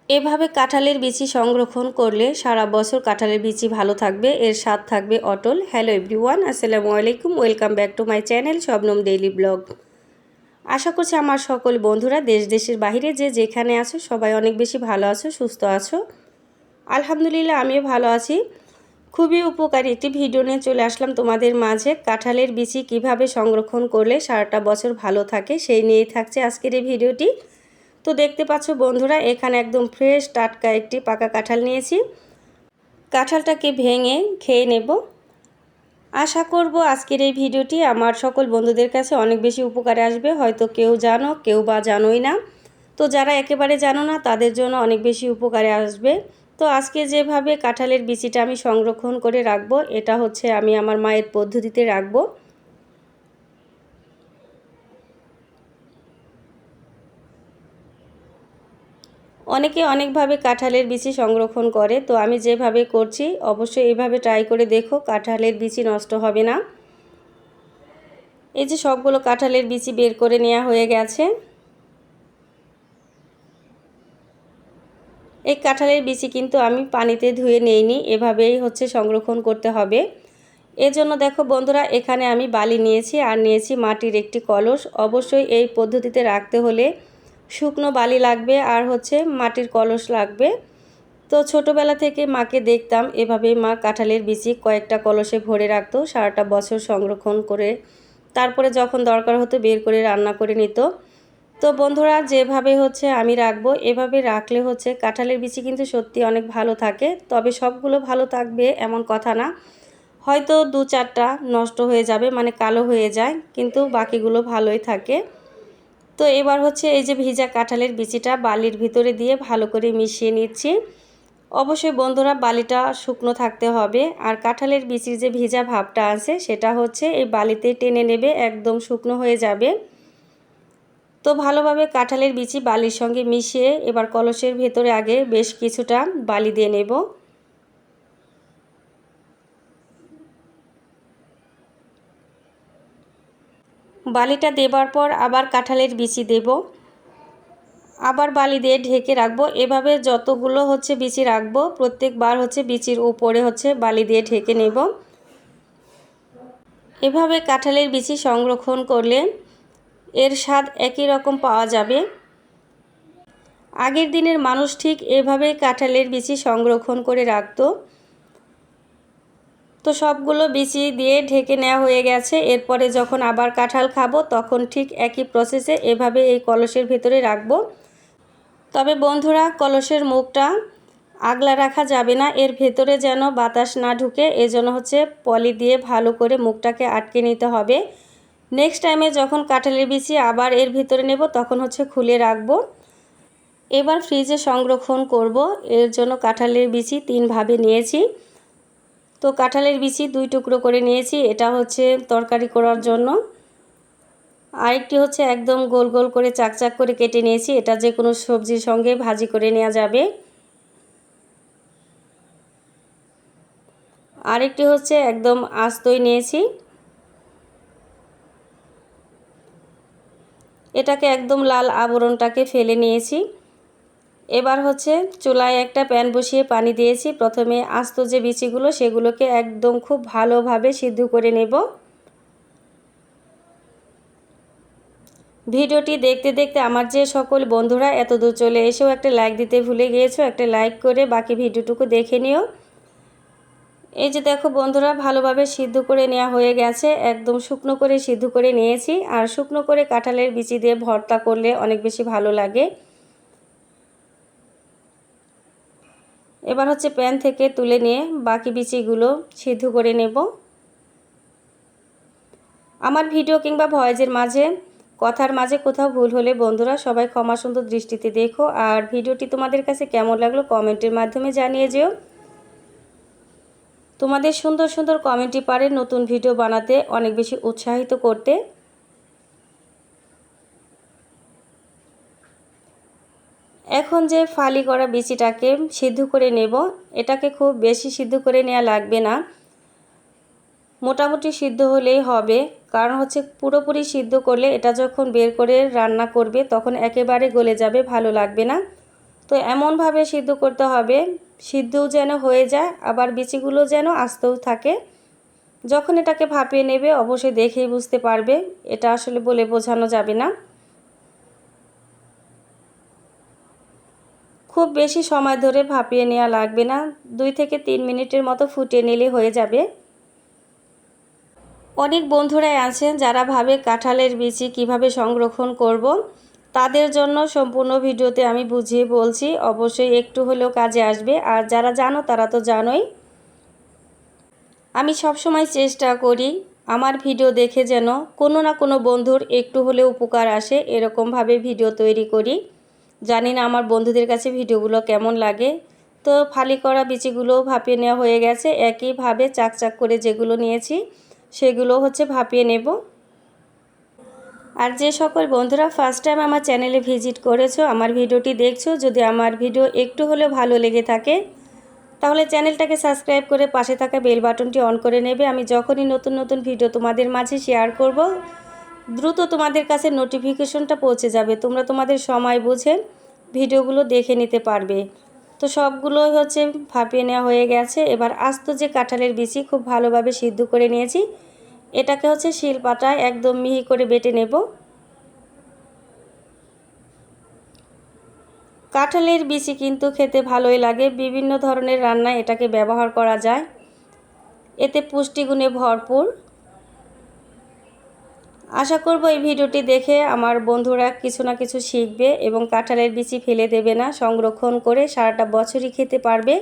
এভাবে কাঁঠালের বিচি সংরক্ষণ করলে সারা বছর কাঁঠালের বিচি ভালো থাকবে, এর স্বাদ থাকবে অটল। হ্যালো এভরিওয়ান, আসসালামু আলাইকুম, welcome back to my channel Shabnam daily blog. আশা করছি আমার সকল বন্ধুরা দেশ দেশের বাইরে যে যেখানে আছো সবাই অনেক বেশি ভালো আছো, সুস্থ আছো। আলহামদুলিল্লাহ আমিও ভালো আছি। খুবই উপকারী একটি ভিডিও নিয়ে চলে আসলাম তোমাদের মাঝে। কাঁঠালের বিচি কিভাবে সংরক্ষণ করলে সারাটা বছর ভালো থাকে সেই নিয়েই থাকছে আজকের এই ভিডিওটি। তো দেখতে পাচ্ছ বন্ধুরা, এখানে একদম ফ্রেশ টাটকা একটি পাকা কাঁঠাল নিয়েছি। কাঁঠালটাকে ভেঙে খেয়ে নেব। আশা করব আজকের এই ভিডিওটি আমার সকল বন্ধুদের কাছে অনেক বেশি উপকারে আসবে। হয়তো কেউ জানো, কেউ বা জানোই না। তো যারা একেবারে জানো না তাদের জন্য অনেক বেশি উপকারে আসবে। তো আজকে যেভাবে কাঁঠালের বিচিটা আমি সংরক্ষণ করে রাখবো, এটা হচ্ছে আমি আমার মায়ের পদ্ধতিতে রাখবো। অনেকে অনেকভাবে কাঁঠালের বিচি সংরক্ষণ করে, তো আমি যেভাবে করছি অবশ্যই এইভাবে ট্রাই করে দেখো, কাঁঠালের বিচি নষ্ট হবে না। এই যে সবগুলো কাঁঠালের বিচি বের করে নেওয়া হয়ে গেছে। এই কাঁঠালের বিচি কিন্তু আমি পানিতে ধুয়ে নেইনি, এভাবেই হচ্ছে সংরক্ষণ করতে হবে। এজন্য দেখো বন্ধুরা, এখানে আমি বালি নিয়েছি আর নিয়েছি মাটির একটি কলস। অবশ্যই এই পদ্ধতিতে রাখতে হলে শুকনো বালি লাগবে আর হচ্ছে মাটির কলস লাগবে। তো ছোটোবেলা থেকে মাকে দেখতাম এভাবেই মা কাঁঠালের বিচি কয়েকটা কলসে ভরে রাখতো, সারাটা বছর সংরক্ষণ করে তারপরে যখন দরকার হতো বের করে রান্না করে নিত। তো বন্ধুরা, যেভাবে হচ্ছে আমি রাখবো এভাবে রাখলে হচ্ছে কাঁঠালের বিচি কিন্তু সত্যি অনেক ভালো থাকে। তবে সবগুলো ভালো থাকবে এমন কথা না, হয়তো দু চারটা নষ্ট হয়ে যাবে, মানে কালো হয়ে যায়, কিন্তু বাকিগুলো ভালোই থাকে। তো এবার হচ্ছে এই যে ভিজা কাঁঠালের বিচিটা বালির ভিতরে দিয়ে ভালো করে মিশিয়ে নিচ্ছি। অবশ্যই বন্ধুরা বালিটা শুকনো থাকতে হবে, আর কাঁঠালের বিচির যে ভিজা ভাবটা আছে সেটা হচ্ছে এই বালিতে টেনে নেবে, একদম শুকনো হয়ে যাবে। তো ভালোভাবে কাঁঠালের বিচি বালির সঙ্গে মিশিয়ে এবার কলসের ভেতরে আগে বেশ কিছুটা বালি দিয়ে নেব। বালিটা দেবার পর আবার কাঁঠালের বিচি দেব, আবার বালি দিয়ে ঢেকে রাখবো। এভাবে যতগুলো হচ্ছে বিচি রাখবো প্রত্যেকবার হচ্ছে বিচির উপরে হচ্ছে বালি দিয়ে ঢেকে নেব। এভাবে কাঁঠালের বিচি সংরক্ষণ করলে এর স্বাদ একই রকম পাওয়া যাবে। আগের দিনের মানুষ ঠিক এভাবেই কাঁঠালের বিচি সংরক্ষণ করে রাখতো। তো সবগুলো বিচি দিয়ে ঢেকে নেওয়া হয়ে গেছে। এরপরে যখন আবার কাঁঠাল খাবো তখন ঠিক একই প্রসেসে এভাবে এই কলসের ভেতরে রাখবো। তবে বন্ধুরা, কলসের মুখটা আগলা রাখা যাবে না, এর ভেতরে যেন বাতাস না ঢুকে, এজন্য হচ্ছে পলি দিয়ে ভালো করে মুখটাকে আটকে নিতে হবে। নেক্সট টাইমে যখন কাঁঠালের বিচি আবার এর ভিতরে নেব তখন হচ্ছে খুলে রাখবো। এবার ফ্রিজে সংরক্ষণ করব, এর জন্য কাঁঠালের বিচি 3 ভাবে নিয়েছি। তো কাঁঠালের বিচি 2 টুকরো করে নিয়েছি, এটা হচ্ছে তরকারি করার জন্য। আরেকটি হচ্ছে একদম গোল গোল করে চাকচাক করে কেটে নিয়েছি, এটা যে কোনো সবজির সঙ্গে ভাজি করে নেওয়া যাবে। আরেকটি হচ্ছে একদম আস্তই নিয়েছি, এটাকে একদম লাল আবরণটাকে ফেলে নিয়েছি। এবার হচ্ছে চুলায় একটা প্যান বসিয়ে পানি দিয়েছি। প্রথমে আস্ত যে বিচিগুলো সেগুলোকে একদম খুব ভালোভাবে সিদ্ধ করে নেব। ভিডিওটি দেখতে দেখতে আমার যে সকল বন্ধুরা এত দূর চলে এসেও একটা লাইক দিতে ভুলে গিয়েছো, একটা লাইক করে বাকি ভিডিওটুকু দেখে নিও। এই যে দেখো বন্ধুরা, ভালোভাবে সিদ্ধ করে নেওয়া হয়ে গেছে, একদম শুকনো করে সিদ্ধ করে নিয়েছি। আর শুকনো করে কাঁঠালের বিচি দিয়ে ভর্তা করলে অনেক বেশি ভালো লাগে। এবার হচ্ছে প্যান থেকে তুলে নিয়ে বাকি বিচিগুলো সিদ্ধ করে নেব। আমার ভিডিও কিংবা ভয়েসের মাঝে কথার মাঝে কোথাও ভুল হলে বন্ধুরা সবাই ক্ষমা সুন্দর দৃষ্টিতে দেখো। আর ভিডিওটি তোমাদের কাছে কেমন লাগলো কমেন্টের মাধ্যমে জানিয়ে যেও। তোমাদের সুন্দর সুন্দর কমেন্টই পারে নতুন ভিডিও বানাতে অনেক বেশি উৎসাহিত করতে। এখন যে ফালি করা বিচিটাকে সিদ্ধ করে নেব, এটাকে খুব বেশি সিদ্ধ করে নেওয়া লাগবে না, মোটামুটি সিদ্ধ হলেই হবে। কারণ হচ্ছে পুরোপুরি সিদ্ধ করলে এটা যখন বের করে রান্না করবে তখন একেবারে গলে যাবে, ভালো লাগবে না। তো এমনভাবে সিদ্ধ করতে হবে সিদ্ধও যেন হয়ে যায়, আবার বিচিগুলো যেন আস্তেও থাকে। যখন এটাকে ভাপিয়ে নেবে অবশ্যই দেখেই বুঝতে পারবে, এটা আসলে বলে বোঝানো যাবে না। খুব বেশি সময় ধরে ভাপিয়ে নেওয়া লাগবে না, 2 থেকে 3 মিনিটের মতো ফুটিয়ে নিলে হয়ে যাবে। অনেক বন্ধুরাই আছেন যারা ভাবে কাঁঠালের বিচি কিভাবে সংরক্ষণ করব, তাদের জন্য সম্পূর্ণ ভিডিওতে আমি বুঝিয়ে বলছি, অবশ্যই একটু হলেও কাজে আসবে। আর যারা জানো তারা তো জানোই। আমি সব সময় চেষ্টা করি আমার ভিডিও দেখে যেন কোনো না কোনো বন্ধুর একটু হলেও উপকার আসে, এরকমভাবে ভিডিও তৈরি করি। জানি না আমার বন্ধুদের কাছে ভিডিওগুলো কেমন লাগে। তো ফালি করা বিচিগুলো ভাপিয়ে নেওয়া হয়ে গেছে, একইভাবে চাকচাক করে যেগুলো নিয়েছি সেগুলো হচ্ছে ভাপিয়ে নেব। আর যে সকল বন্ধুরা ফার্স্ট টাইম আমার চ্যানেলে ভিজিট করেছো, আমার ভিডিওটি দেখছো, যদি আমার ভিডিও একটু হলেও ভালো লেগে থাকে তাহলে চ্যানেলটাকে সাবস্ক্রাইব করে পাশে থাকা বেল বাটনটি অন করে নেবে। আমি যখনই নতুন নতুন ভিডিও তোমাদের মাঝে শেয়ার করব দ্রুত তোমাদের কাছে নোটিফিকেশনটা পৌঁছে যাবে, তোমরা তোমাদের সময় বুঝে ভিডিওগুলো দেখে নিতে পারবে। তো সবগুলো হচ্ছে ভাপিয়ে নেওয়া হয়ে গেছে। এবার আস্ত যে কাঁঠালের বিচি খুব ভালোভাবে সিদ্ধ করে নিয়েছি, এটাকে হচ্ছে শিলপাটায় একদম মিহি করে বেটে নেব। কাঁঠালের বিচি কিন্তু খেতে ভালোই লাগে, বিভিন্ন ধরনের রান্নায় এটাকে ব্যবহার করা যায়, এতে পুষ্টিগুণে ভরপুর। আশা করব এই ভিডিওটি দেখে আমার বন্ধুরা কিছু না কিছু শিখবে এবং কাঁঠালের বিচি ফেলে দেবে না, সংরক্ষণ করে সারাটা বছরই খেতে পারবে।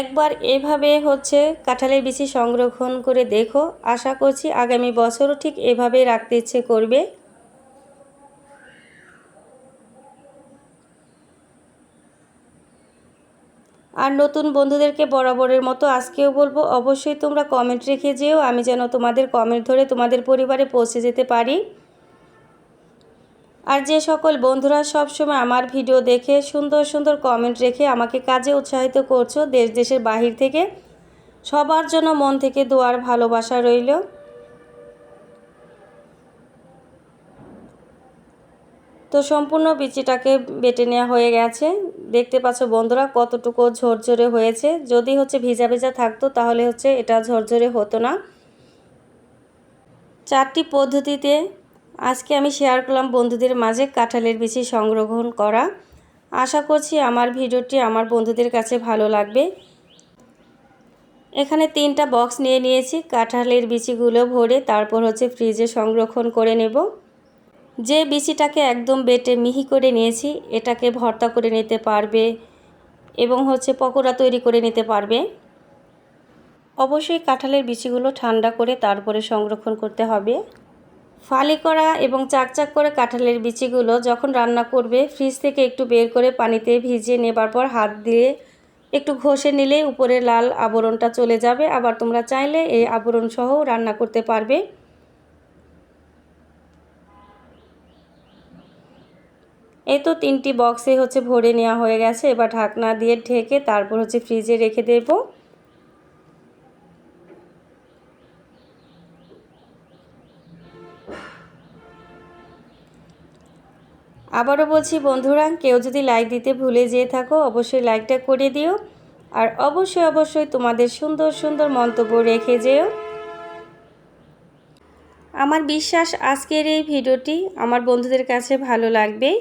একবার এভাবে হচ্ছে কাঁঠালের বিচি সংরক্ষণ করে দেখো, আশা করছি আগামী বছরও ঠিক এভাবেই রাখতে ইচ্ছে করবে। আর নতুন বন্ধুদেরকে বরাবরের মতো আজকেও বলবো, অবশ্যই তোমরা কমেন্ট রেখে যেও, আমি যেন তোমাদের কমেন্ট ধরে তোমাদের পরিবারে পৌঁছে যেতে পারি। আর যে সকল বন্ধুরা সবসময় আমার ভিডিও দেখে সুন্দর সুন্দর কমেন্ট রেখে আমাকে কাজে উৎসাহিত করছো দেশ দেশের বাহির থেকে, সবার জন্য মন থেকে দোয়ার ভালোবাসা রইল। তো সম্পূর্ণ বিচিটাকে বেটে নেওয়া হয়ে গেছে, দেখতে পাচ্ছ বন্ধুরা কতটুকু ঝরঝরে হয়েছে। যদি হচ্ছে ভিজা ভিজা থাকতো তাহলে হচ্ছে এটা ঝরঝরে হতো না। 4টি পদ্ধতিতে আজকে আমি শেয়ার করলাম বন্ধুদের মাঝে কাঁঠালের বিচি সংরক্ষণ করা। আশা করছি আমার ভিডিওটি আমার বন্ধুদের কাছে ভালো লাগবে। এখানে 3টা বক্স নিয়ে নিয়েছি, কাঁঠালের বিচিগুলো ভরে তারপর হচ্ছে ফ্রিজে সংরক্ষণ করে নেব। যে বিচিটাকে একদম বেটে মিহি করে নিয়েছি এটাকে ভর্তা করে নিতে পারবে এবং হচ্ছে পকোড়া তৈরি করে নিতে পারবে। অবশ্যই কাঁঠালের বিচিগুলো ঠান্ডা করে তারপরে সংরক্ষণ করতে হবে। ফালি করা এবং চাকচাক করে কাঁঠালের বিচিগুলো যখন রান্না করবে ফ্রিজ থেকে একটু বের করে পানিতে ভিজিয়ে নেবার পর হাত দিয়ে একটু ঘষে নিলে উপরে লাল আবরণটা চলে যাবে। আবার তোমরা চাইলে এই আবরণ সহ রান্না করতে পারবে। এই তো 3টি বক্সে হচ্ছে ভরে নেওয়া হয়ে গেছে। এবার ঢাকনা দিয়ে ঢেকে তারপর হচ্ছে ফ্রিজে রেখে দেব। আবারও বলছি বন্ধুরা, কেউ যদি লাইক দিতে ভুলে যেয়ে থাকো অবশ্যই লাইকটা করে দিও, আর অবশ্যই তোমাদের সুন্দর সুন্দর মন্তব্য রেখে যেও। আমার বিশ্বাস আজকের এই ভিডিওটি আমার বন্ধুদের কাছে ভালো লাগবে।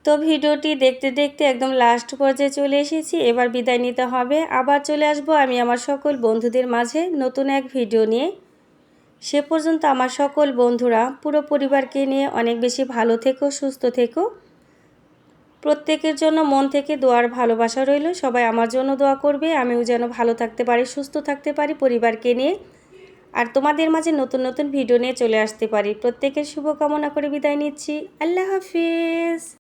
তো ভিডিওটি দেখতে দেখতে একদম লাস্ট পর্যায়ে চলে এসেছি, এবার বিদায় নিতে হবে। আবার চলে আসব আমি আমার সকল বন্ধুদের মাঝে নতুন এক ভিডিও নিয়ে। সে পর্যন্ত আমার সকল বন্ধুরা পুরো পরিবারকে নিয়ে অনেক বেশি ভালো থেকো, সুস্থ থেকো। প্রত্যেকের জন্য মন থেকে দোয়ার ভালোবাসা রইল। সবাই আমার জন্য দোয়া করবে, আমিও যেন ভালো থাকতে পারি, সুস্থ থাকতে পারি পরিবারকে নিয়ে, আর তোমাদের মাঝে নতুন নতুন ভিডিও নিয়ে চলে আসতে পারি। প্রত্যেকের শুভকামনা করে বিদায় নিচ্ছি। আল্লাহ হাফিজ।